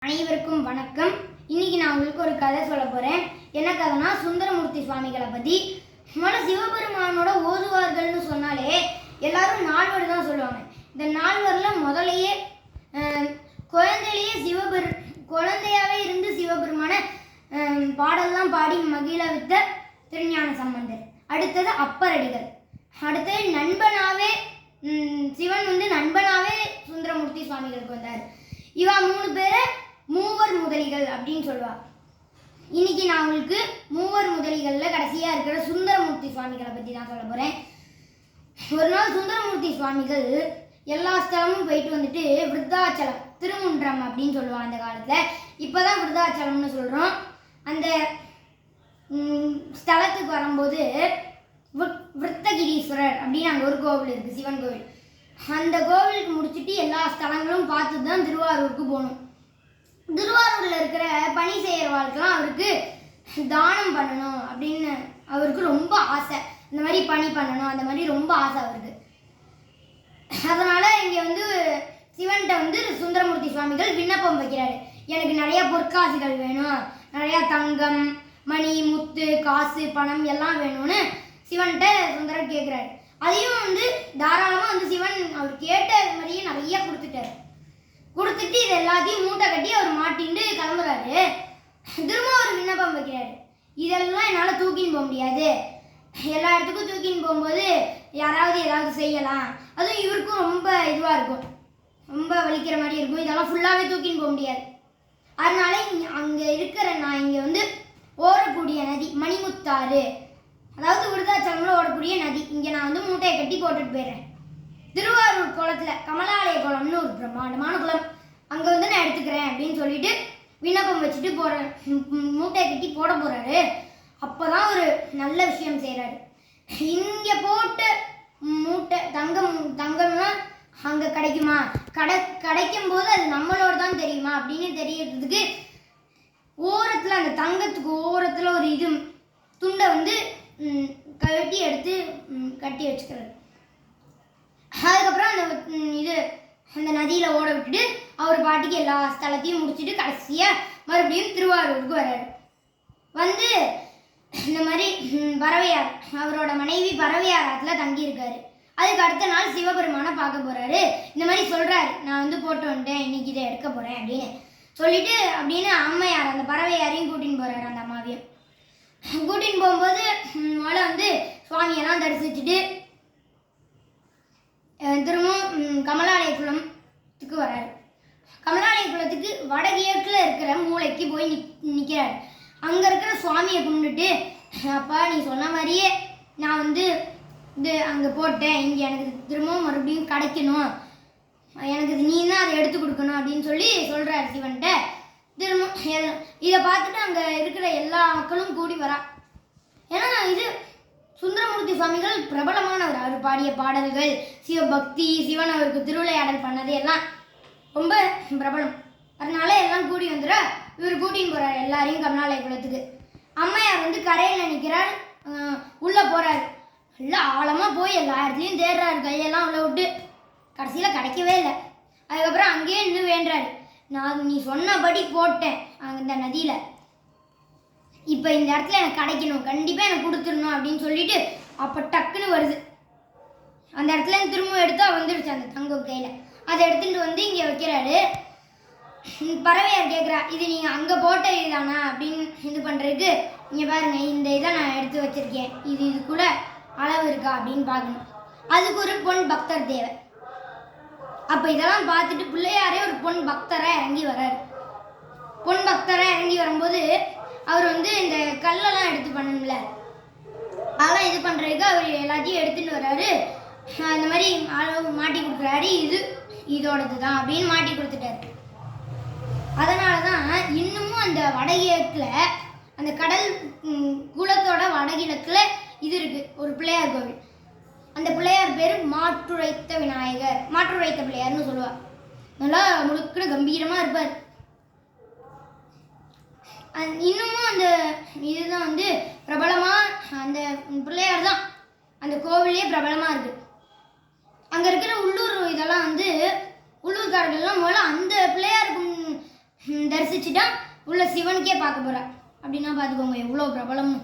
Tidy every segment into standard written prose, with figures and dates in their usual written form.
அனைவருக்கும் வணக்கம். இன்னைக்கு நான் உங்களுக்கு ஒரு கதை சொல்ல போறேன். என்ன கதைனா சுந்தரமூர்த்தி சுவாமிகளை பத்தி. முதல்ல சிவபெருமானோட ஓதுவார்கள்னு சொன்னாலே எல்லாரும் நால்வர் தான் சொல்லுவாங்க. இந்த நால்வர்ல முதலையே குழந்தையாவே இருந்து சிவபெருமான பாடல்லாம் பாடி மகிழ வித்த திருஞான சம்பந்தர். அடுத்தது அப்பரடிகள். அடுத்தது நண்பனாவே சிவன் நண்பனாவே சுந்தரமூர்த்தி சுவாமிகளுக்கு வந்தார். இவா 3 பேரை மூவர் முதலிகள் அப்படின்னு சொல்லுவா. இன்னைக்கு நான் உங்களுக்கு மூவர் முதலிகள்ல கடைசியா இருக்கிற சுந்தரமூர்த்தி சுவாமிகளை பத்தி தான் சொல்ல போறேன். ஒரு நாள் சுந்தரமூர்த்தி சுவாமிகள் எல்லா ஸ்தலமும் போயிட்டு வந்துட்டு விருத்தாச்சலம் திருமுன்றம் அப்படின்னு சொல்லுவாங்க அந்த காலத்துல. இப்பதான் விருத்தாச்சலம்னு சொல்றோம். அந்த ஸ்தலத்துக்கு வரும்போது விருத்தகிரீஸ்வரர் அப்படின்னு அங்கே ஒரு கோவில் இருக்கு, சிவன் கோவில். அந்த கோவிலுக்கு முடிச்சுட்டு எல்லா ஸ்தலங்களும் பார்த்துட்டு தான் திருவாரூருக்கு போகணும். திருவாரூரில் இருக்கிற பணி செய்கிறவாளுக்கெல்லாம் அவருக்கு தானம் பண்ணணும் அப்படின்னு அவருக்கு ரொம்ப ஆசை. இந்த மாதிரி பணி பண்ணணும் அந்த மாதிரி ரொம்ப ஆசை அவருக்கு. அதனால இங்கே சிவன்கிட்ட சுந்தரமூர்த்தி சுவாமிகள் விண்ணப்பம் வைக்கிறாரு. எனக்கு நிறைய பொற்காசுகள் வேணும், நிறைய தங்கம் மணி முத்து காசு பணம் எல்லாம் வேணும்னு சிவன்கிட்ட சுந்தரர் கேட்குறாரு. அதையும் தாராளமாக சிவன் அவர் கேட்ட மாதிரியே நிறைய கொடுத்துட்டாரு. கொடுத்துட்டு இது எல்லாத்தையும் மூட்டை கட்டி அவர் மாட்டின்னு கிளம்புறாரு. திரும்ப அவர் விண்ணப்பம் வைக்கிறாரு. இதெல்லாம் என்னால் தூக்கின்னு போக முடியாது, எல்லா இடத்துக்கும் தூக்கின்னு போகும்போது யாராவது ஏதாவது செய்யலாம், அதுவும் இவருக்கும் ரொம்ப இதுவாக இருக்கும், ரொம்ப வலிக்கிற மாதிரி இருக்கும், இதெல்லாம் ஃபுல்லாகவே தூக்கின்னு போக முடியாது. அதனால அங்கே இருக்கிற நான் இங்கே ஓடக்கூடிய நதி மணிமுத்தாறு, அதாவது விருத்தாச்சலம்ல ஓடக்கூடிய நதி, இங்கே நான் மூட்டையை கட்டி போட்டுட்டு போயிடுறேன். திருவாரூர் குளத்தில் கமலாலய குளம்னு ஒரு பிரம்மாண்டமான குளம், அங்கே நான் எடுத்துக்கிறேன் அப்படின்னு சொல்லிட்டு விண்ணப்பம் வச்சுட்டு போகிறேன். மூட்டையை கட்டி போட போகிறாரு. அப்போ தான் ஒரு நல்ல விஷயம் செய்கிறாரு. இங்கே போட்டு மூட்டை தங்கம்னா அங்கே கிடைக்குமா, கிடைக்கும் போது அது நம்மளோட தான் தெரியுமா அப்படின்னு தெரியறதுக்கு ஓரத்தில் அந்த தங்கத்துக்கு ஓரத்தில் ஒரு துண்டை கட்டி எடுத்து கட்டி வச்சுக்கிறாரு. அதுக்கப்புறம் அந்த நதியில் ஓட விட்டுட்டு அவர் பாட்டிக்கு எல்லா ஸ்தலத்தையும் முடிச்சுட்டு கடைசியாக மறுபடியும் திருவாரூருக்கு வர்றாரு. இந்த மாதிரி பறவையார் அவரோட மனைவி பறவையார் ஆற்றுல தங்கியிருக்காரு. அதுக்கு அடுத்த நாள் சிவபெருமானை பார்க்க போகிறாரு. இந்த மாதிரி சொல்கிறாரு, நான் போட்டு வந்துட்டேன், இன்னைக்கு இதை எடுக்க போகிறேன் அப்படின்னு சொல்லிட்டு அப்படின்னு அம்மையார் அந்த பறவையாரையும் கூட்டின்னு போகிறாரு. அந்த அம்மாவையும் கூட்டின்னு போகும்போது முதல்ல சுவாமியெல்லாம் தரிசிச்சுட்டு திரும்பவும் கமலாலய குளத்துக்கு வர்றாரு. கமலாலய குளத்துக்கு வடகிழக்கில் இருக்கிற மூளைக்கு போய் நிற்கிறாரு. அங்கே இருக்கிற சுவாமியை கும்பிட்டுட்டு, அப்பா நீ சொன்ன மாதிரியே நான் அங்கே போட்டேன், இங்கே எனக்கு திரும்பவும் மறுபடியும் கிடைக்கணும், எனக்கு நீ தான் அதை எடுத்து கொடுக்கணும் அப்படின்னு சொல்கிறாரு சிவன்கிட்ட. திரும்ப இதை பார்த்துட்டு அங்கே இருக்கிற எல்லா மக்களும் கூடி வரா. ஏன்னா சுந்தரமூர்த்தி சுவாமிகள் பிரபலமானவர். அவர் பாடிய பாடல்கள், சிவபக்தி, சிவன் அவருக்கு திருவிளையாடல் பண்ணது எல்லாம் ரொம்ப பிரபலம். அதனால எல்லாம் கூடி வந்துட இவர் கூட்டின்னு போறாரு எல்லாரையும் கமலாலய குளத்துக்கு. அம்மையார் கரையில் நிற்கிறார், உள்ளே போறாரு. எல்லாம் ஆழமாக போய் எல்லா இடத்துலையும் தேடுறாரு, கையெல்லாம் உள்ள விட்டு. கடைசியில் கிடைக்கவே இல்லை. அதுக்கப்புறம் அங்கேயே இன்னும் வேண்டுறாரு, நான் நீ சொன்னபடி போட்டேன் அந்த நதியில், இப்போ இந்த இடத்துல எனக்கு கிடைக்கணும், கண்டிப்பாக எனக்கு கொடுத்துடணும் அப்படின்னு சொல்லிட்டு அப்போ டக்குன்னு வருது. அந்த இடத்துல திரும்ப எடுத்தா வந்துடுச்சு அந்த தங்கம் கையில். அதை எடுத்துகிட்டு இங்கே வைக்கிறாரு. பறவையார் கேட்குறா, இது நீங்கள் அங்கே போட்ட இதுதானா அப்படின்னு பண்ணுறதுக்கு, இங்கே பாருங்க இந்த இதை நான் எடுத்து வச்சுருக்கேன், இது கூட அளவு இருக்கா அப்படின்னு பார்க்கணும். அதுக்கு ஒரு பொன் பக்தர் தேவை. அப்போ இதெல்லாம் பார்த்துட்டு பிள்ளையாரே ஒரு பொன் பக்தராக இறங்கி வர்றாரு. பொன் பக்தராக இறங்கி வரும்போது அவர் இந்த கல்லெல்லாம் எடுத்து பண்ணணும்ல, அதெல்லாம் இது பண்ணுறதுக்கு அவர் எல்லாத்தையும் எடுத்துகிட்டு வர்றாரு. அந்த மாதிரி அளவு மாட்டி கொடுக்குறாரு, இதோடது தான் அப்படின்னு மாட்டி கொடுத்துட்டாரு. அதனால தான் இன்னமும் அந்த வடகிழக்கில் அந்த கடல் குளத்தோட வடகிழக்கில் இருக்குது ஒரு பிள்ளையார் கோவில். அந்த பிள்ளையார் பேர் மாற்றுரைத்த விநாயகர், மாற்றுரைத்த பிள்ளையார்னு சொல்லுவார். நல்லா முழுக்க கம்பீரமாக இருப்பார். இன்னமும் அந்த இதுதான் பிரபலமாக அந்த பிள்ளையார் தான் அந்த கோவிலே பிரபலமாக இருக்குது. அங்கே இருக்கிற உள்ளூர் இதெல்லாம் உள்ளூர்காரர்கள்லாம் முதல்ல அந்த பிள்ளையாருக்கு தரிசிச்சுட்டா உள்ள சிவனுக்கே பார்க்க போறா. அப்படின்னா பார்த்துக்கோங்க எவ்வளோ பிரபலம்னு.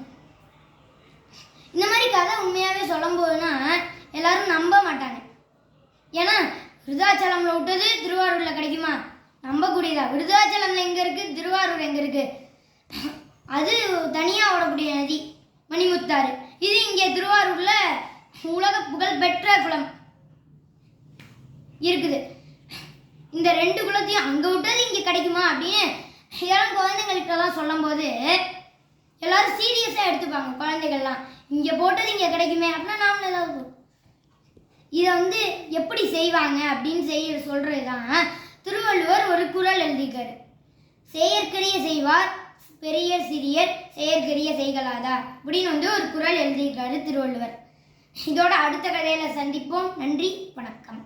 இந்த மாதிரி கதை உண்மையாகவே சொல்லும் போதுன்னா எல்லாரும் நம்ப மாட்டாங்க. ஏன்னா விருதாச்சலம்ல விட்டது திருவாரூர்ல கிடைக்குமா? நம்பக்கூடியதா? விருதாச்சலம்ல எங்க இருக்கு, திருவாரூர் எங்க இருக்கு? அது தனியாக ஓடக்கூடிய நதி மணிமுத்தாறு. இது இங்கே திருவாரூர்ல உலக புகழ் பெற்ற குளம் இருக்குது. இந்த 2 குளத்தையும் அங்கே விட்டது இங்கே கிடைக்குமா அப்படின்னு இதெல்லாம் குழந்தைங்களுக்கெல்லாம் சொல்லும் போது எல்லாரும் சீரியஸாக எடுத்துப்பாங்க. குழந்தைகள்லாம் இங்கே போட்டது இங்கே கிடைக்குமே அப்படின்னா நாமளும் ஏதாவது இதை எப்படி செய்வாங்க அப்படின்னு சொல்கிறது தான் திருவள்ளுவர் ஒரு குறள் எழுதிக்காரு. செயற்கரிய செய்வார் பெரியர் சிறியர் செயற்கரிய செய்கலாதார் அப்படின்னு ஒரு குறள் எழுதியிருக்காரு திருவள்ளுவர். இதோட அடுத்த கதையில சந்திப்போம். நன்றி, வணக்கம்.